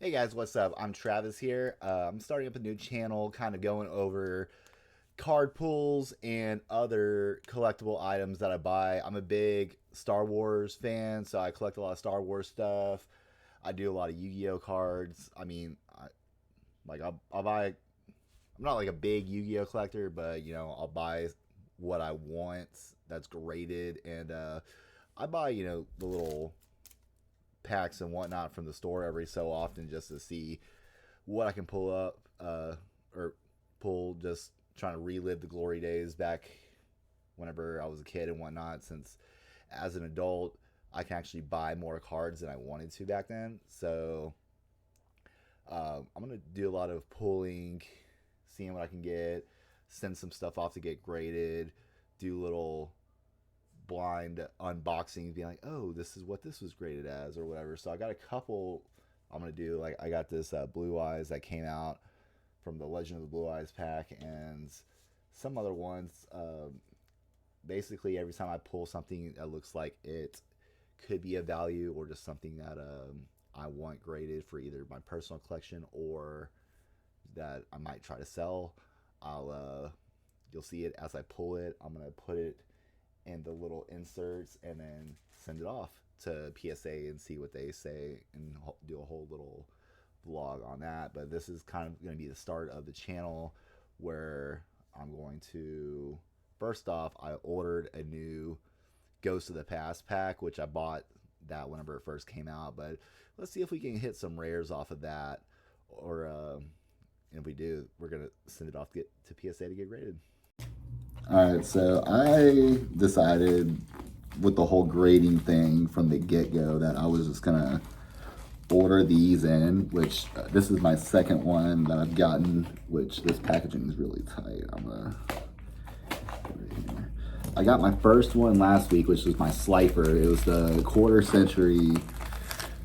Hey guys, what's up? I'm Travis here. I'm starting up a new channel, kind of going over card pools and other collectible items that I buy. I'm a big Star Wars fan, so I collect a lot of Star Wars stuff. I do a lot of Yu-Gi-Oh cards. I'll buy. I'm not like a big Yu-Gi-Oh collector, but I'll buy what I want that's graded, and I buy the little packs and whatnot from the store every so often just to see what I can pull up or pull, just trying to relive the glory days back whenever I was a kid and whatnot, since as an adult I can actually buy more cards than I wanted to back then. So I'm going to do a lot of pulling, seeing what I can get, send some stuff off to get graded, do little blind unboxings, being like, oh, this is what this was graded as or whatever. So I got a couple I'm gonna do. Like, I got this Blue Eyes that came out from the Legend of the Blue Eyes pack, and some other ones. Basically, every time I pull something that looks like it could be of value, or just something that I want graded for either my personal collection or that I might try to sell, you'll see it as I pull it. I'm gonna put it in the little inserts and then send it off to PSA and see what they say, and do a whole little vlog on that. But this is kind of going to be the start of the channel, where I'm going to, first off, I ordered a new Ghost of the Past pack, which I bought that whenever it first came out. But let's see if we can hit some rares off of that, or if we do, we're going to send it off to PSA to get graded. Alright, so I decided with the whole grading thing from the get-go that I was just gonna order these in, which this is my second one that I've gotten, which this packaging is really tight. I'm gonna put it here. I got my first one last week, which was my Slifer. It was the quarter century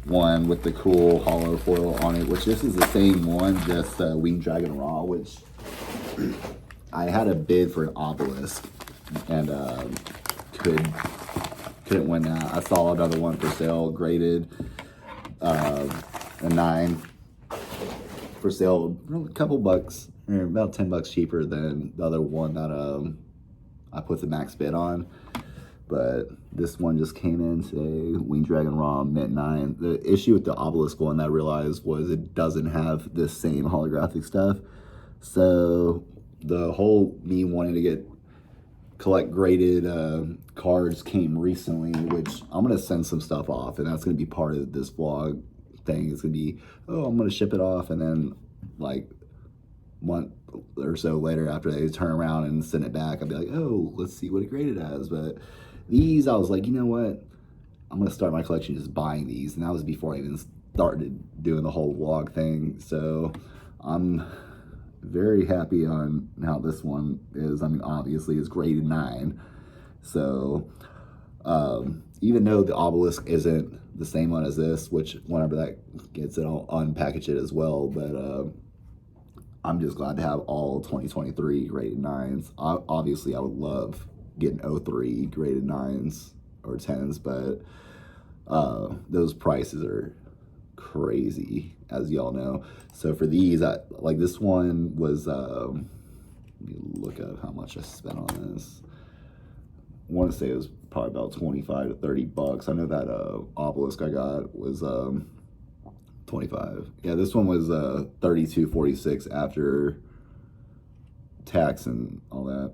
one with the cool hollow foil on it, which this is the same one, just Winged Dragon Raw, which I had a bid for an obelisk and couldn't win that. I saw another one for sale, graded a 9 for sale, a couple bucks, or about $10 cheaper than the other one that I put the max bid on. But this one just came in today, Winged Dragon Raw Mint 9. The issue with the obelisk one that I realized was it doesn't have the same holographic stuff. So the whole me wanting to collect graded cards came recently, which I'm gonna send some stuff off, and that's gonna be part of this vlog thing. It's gonna be, oh, I'm gonna ship it off, and then like a month or so later, after they turn around and send it back, I'll be like, oh, let's see what it graded as. But these, I was like, you know what, I'm gonna start my collection just buying these, and that was before I even started doing the whole vlog thing. So I'm very happy on how this one is. I mean, obviously it's graded 9, so even though the obelisk isn't the same one as this, which whenever that gets it, I'll unpackage it as well. But I'm just glad to have all 2023 graded 9s. Obviously I would love getting 03 graded 9s or 10s, but those prices are crazy, as y'all know. So for these, like this one was, let me look at how much I spent on this. I want to say it was probably about 25 to 30 bucks. I know that obelisk I got was 25. Yeah, this one was 32.46 after tax and all that.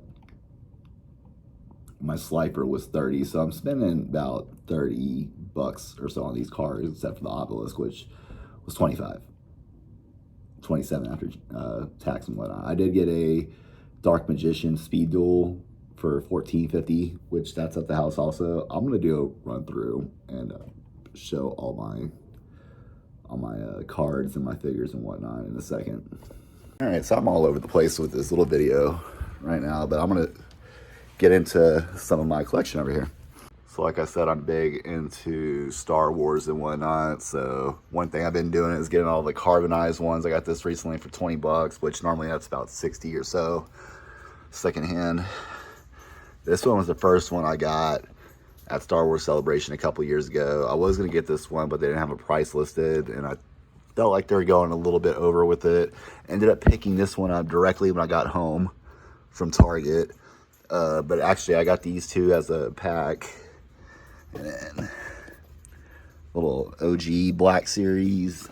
My Slifer was 30, so I'm spending about 30 bucks or so on these cards, except for the obelisk, which was 25, 27 after tax and whatnot. I did get a Dark Magician Speed Duel for $14.50, which that's at the house also. I'm gonna do a run through and show all my cards and my figures and whatnot in a second. All right, so I'm all over the place with this little video right now, but I'm gonna get into some of my collection over here. So like I said, I'm big into Star Wars and whatnot. So one thing I've been doing is getting all the carbonized ones. I got this recently for 20 bucks, which normally that's about 60 or so secondhand. This one was the first one I got at Star Wars Celebration a couple years ago. I was gonna get this one, but they didn't have a price listed, and I felt like they were going a little bit over with it. Ended up picking this one up directly when I got home from Target. But actually, I got these two as a pack. And then little OG Black Series.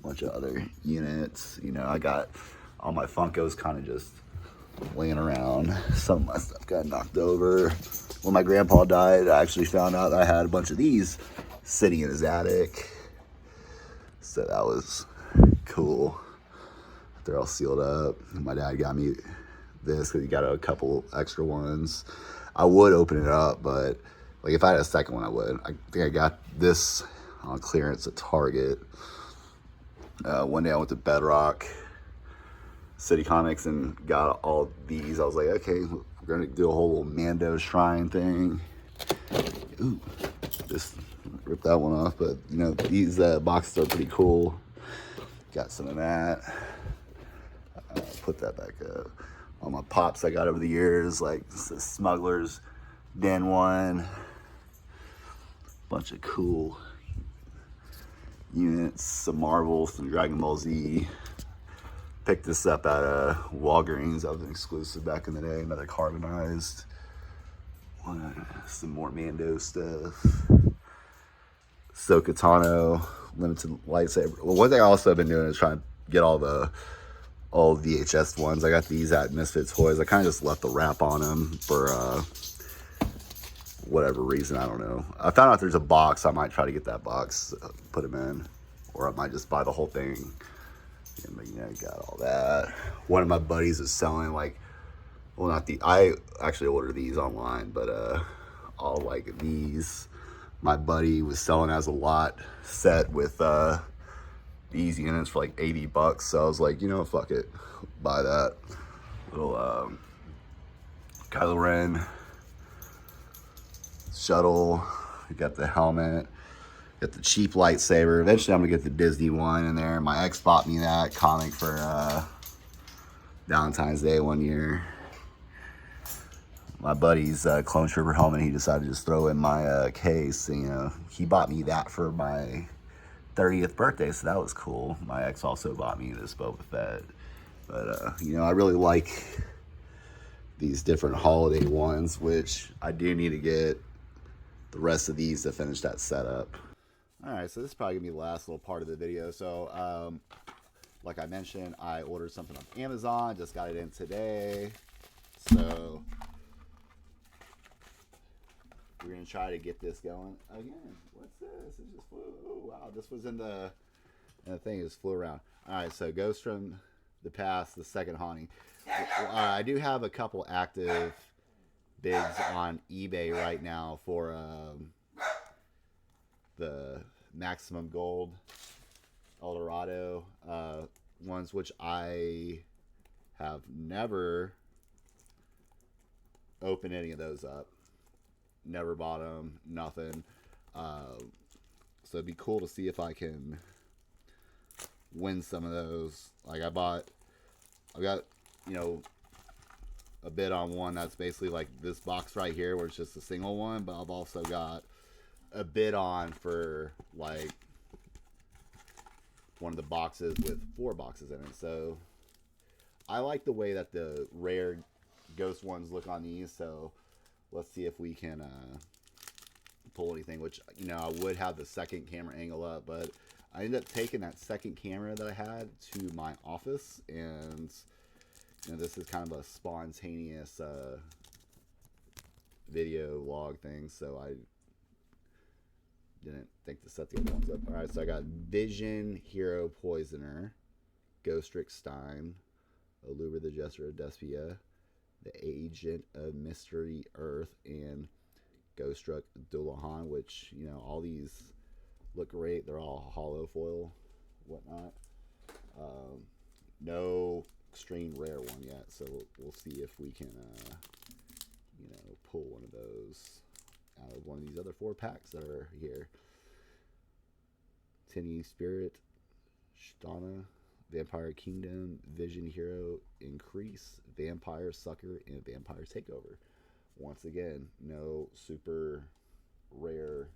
Bunch of other units. You know, I got all my Funkos kind of just laying around. Some of my stuff got knocked over. When my grandpa died, I actually found out that I had a bunch of these sitting in his attic. So that was cool. They're all sealed up. My dad got me this because he got a couple extra ones. I would open it up, but like if I had a second one, I would. I think I got this on clearance at Target. One day I went to Bedrock City Comics and got all these. I was like, okay, we're gonna do a whole little Mando shrine thing. Ooh, just ripped that one off, but you know, these boxes are pretty cool. Got some of that. Put that back up. All my pops I got over the years, like the Smuggler's Den one. Bunch of cool units, some Marvel, some Dragon Ball Z. Picked this up at Walgreens. That was an exclusive back in the day. Another carbonized one. Some more Mando stuff. Sokatano limited lightsaber. Well, one thing I also have been doing is trying to get all VHS ones. I got these at Misfit Toys. I kind of just left the wrap on them for whatever reason. I don't know. I found out there's a box. I might try to get that box, put them in, or I might just buy the whole thing. But, you know, got all that. One of my buddies is selling like, well, not the. I actually ordered these online, but all like these. My buddy was selling as a lot set with these units for like $80. So I was like, you know, fuck it, buy that little Kylo Ren shuttle. You got the helmet, got the cheap lightsaber. Eventually I'm gonna get the Disney one in there. My ex bought me that comic for Valentine's Day one year. My buddy's Clone Trooper helmet, he decided to just throw in my case. You know, he bought me that for my 30th birthday, so that was cool. My ex also bought me this Boba Fett. But, you know, I really like these different holiday ones, which I do need to get the rest of these to finish that setup. Alright, so this is probably going to be the last little part of the video. So, like I mentioned, I ordered something on Amazon, just got it in today. So we're going to try to get this going again. What's this? It just flew. Oh, wow. This was in the thing. It just flew around. All right. So Ghost from the Past, the second haunting. I do have a couple active bids on eBay right now for the Maximum Gold Eldorado ones, which I have never opened any of those up. Never bought them, nothing. So it'd be cool to see if I can win some of those. Like I got, you know, a bid on one that's basically like this box right here where it's just a single one, but I've also got a bid on for like one of the boxes with 4 boxes in it. So I like the way that the rare ghost ones look on these, so let's see if we can pull anything, which, you know, I would have the second camera angle up, but I ended up taking that second camera that I had to my office, and, you know, this is kind of a spontaneous video log thing, so I didn't think to set the other ones up. Alright, so I got Vision, Hero, Poisoner, Ghostrick Stein, Aluber the Jester of Despia, the Agent of Mystery Earth, and Ghoststruck Dullahan, which, you know, all these look great. They're all hollow foil, whatnot. No extreme rare one yet, so we'll see if we can, you know, pull one of those out of one of these other 4 packs that are here. Tinny Spirit, Shtana, Vampire Kingdom, Vision Hero, Increase, Vampire Sucker, and Vampire Takeover. Once again, no super rare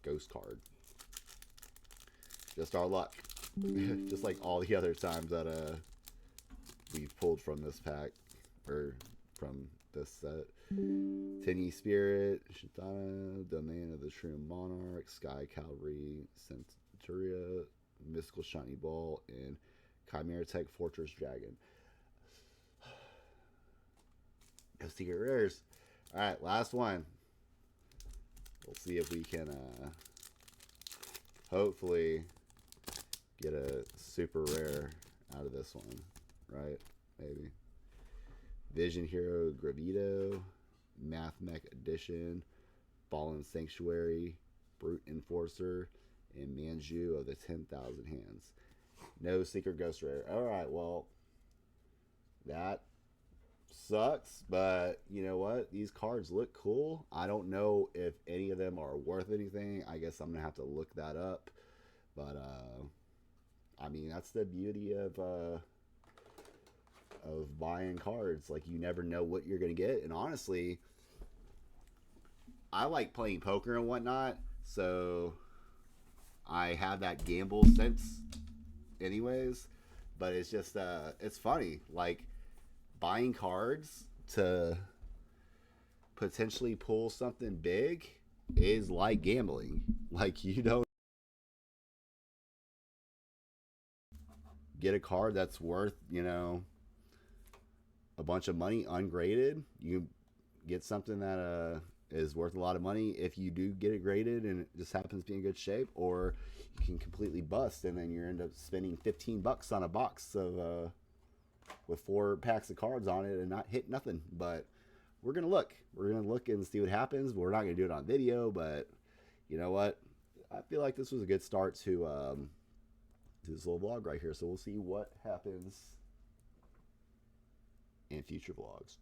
ghost card. Just our luck. Just like all the other times that we've pulled from this pack or from this set. Tinny Spirit, Shintana, Domain of the True Monarch, Sky Cavalry, Centuria, Mystical Shiny Ball, and Chimera Tech Fortress Dragon. No secret rares. Alright, last one. We'll see if we can hopefully get a super rare out of this one. Right? Maybe. Vision Hero Gravito, Math Mech Edition, Fallen Sanctuary, Brute Enforcer, and Manju of the 10,000 Hands. No Secret Ghost Rare. Alright, well, that sucks, but you know what? These cards look cool. I don't know if any of them are worth anything. I guess I'm going to have to look that up. But, I mean, that's the beauty of buying cards. Like, you never know what you're going to get. And honestly, I like playing poker and whatnot, so I have that gamble sense anyways. But it's just, it's funny. Like, buying cards to potentially pull something big is like gambling. Like, you don't get a card that's worth, you know, a bunch of money ungraded. You get something that is worth a lot of money if you do get it graded and it just happens to be in good shape, or you can completely bust and then you end up spending $15 on a box of with 4 packs of cards on it and not hit nothing. But we're gonna look. We're gonna look and see what happens. We're not gonna do it on video, but you know what? I feel like this was a good start to this little vlog right here. So we'll see what happens in future vlogs.